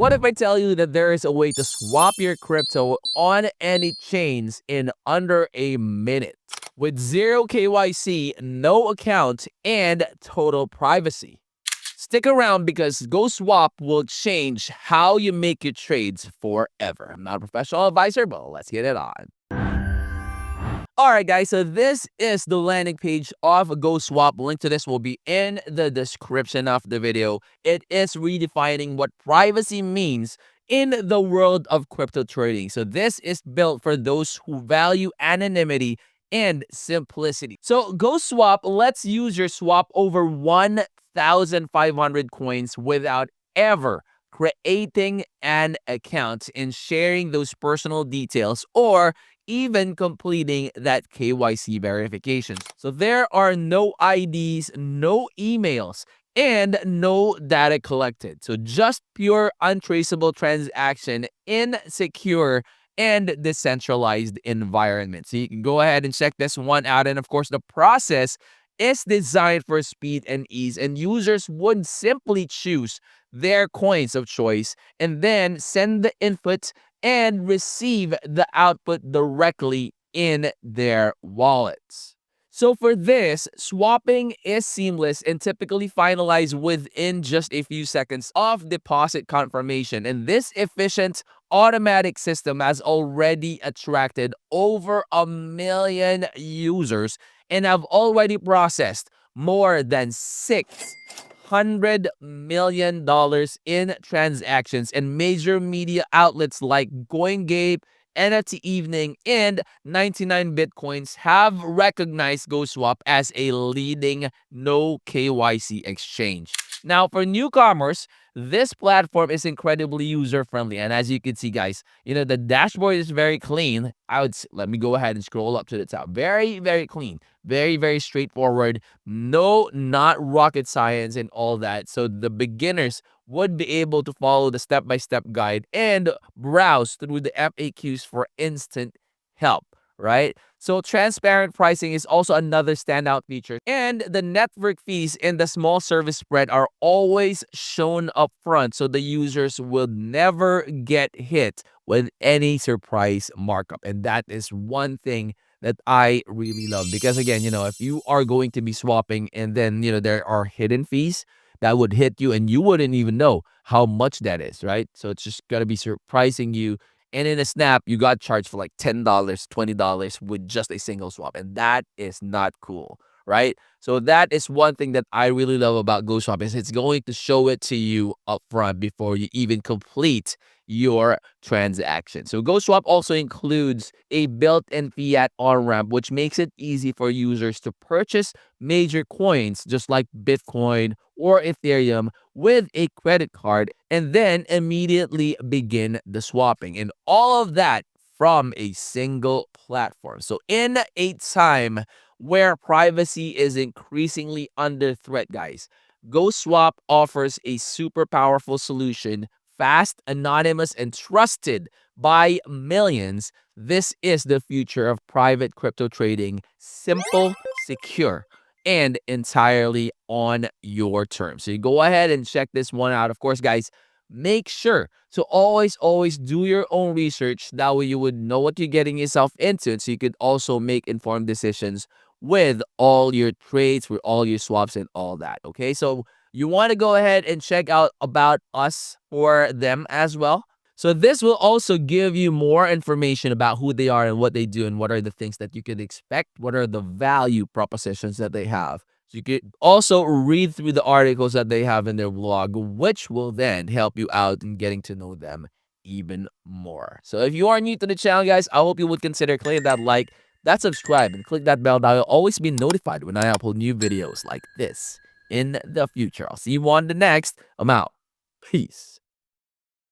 What if I tell you that there is a way to swap your crypto on any chains in under a minute with zero KYC, no account, and total privacy? Stick around because GoSwap will change how you make your trades forever. I'm not a professional advisor, but let's get it on. Alright guys, so this is the landing page of GoSwap. Link to this will be in the description of the video. It is redefining what privacy means in the world of crypto trading. So this is built for those who value anonymity and simplicity. So GoSwap lets users swap over 1,500 coins without ever creating an account and sharing those personal details or even completing that KYC verification. So there are no IDs, no emails, and no data collected. So just pure untraceable transaction in secure and decentralized environment. So you can go ahead and check this one out. And of course, the process is designed for speed and ease, and users would simply choose their coins of choice and then send the input and receive the output directly in their wallets. So for this, swapping is seamless and typically finalized within just a few seconds of deposit confirmation. And this efficient automatic system has already attracted over 1 million users and have already processed more than $600 million in transactions, and major media outlets like CoinGate, NFT Evening, and 99 Bitcoins have recognized GoSwap as a leading no KYC exchange. Now, for newcomers, this platform is incredibly user-friendly. And as you can see, guys, the dashboard is very clean. Let me go ahead and scroll up to the top. Very, very clean. Very, very straightforward. No, not rocket science and all that. So the beginners would be able to follow the step-by-step guide and browse through the FAQs for instant help, right? So transparent pricing is also another standout feature. And the network fees and the small service spread are always shown up front, so the users will never get hit with any surprise markup. And that is one thing that I really love, because again, if you are going to be swapping and then, there are hidden fees that would hit you and you wouldn't even know how much that is, right? So it's just going to be surprising you. And in a snap, you got charged for like $10, $20 with just a single swap. And that is not cool, right? So that is one thing that I really love about GoSwap, is it's going to show it to you upfront before you even complete your transaction. So GoSwap also includes a built-in fiat on-ramp, which makes it easy for users to purchase major coins just like Bitcoin or Ethereum with a credit card and then immediately begin the swapping. And all of that from a single platform. So in a time where privacy is increasingly under threat, guys, GoSwap offers a super powerful solution, fast, anonymous, and trusted by millions. This is the future of private crypto trading. Simple, secure, and entirely on your terms. So you go ahead and check this one out. Of course, guys, make sure to always do your own research. That way you would know what you're getting yourself into, so you could also make informed decisions with all your trades, with all your swaps and all that. Okay, so you want to go ahead and check out about us for them as well. So this will also give you more information about who they are and what they do and what are the things that you could expect, what are the value propositions that they have. So you could also read through the articles that they have in their blog, which will then help you out in getting to know them even more. So if you are new to the channel, guys, I hope you would consider clicking that like, that subscribe, and click that bell. That will always be notified when I upload new videos like this in the future. I'll see you on the next. I'm out. Peace.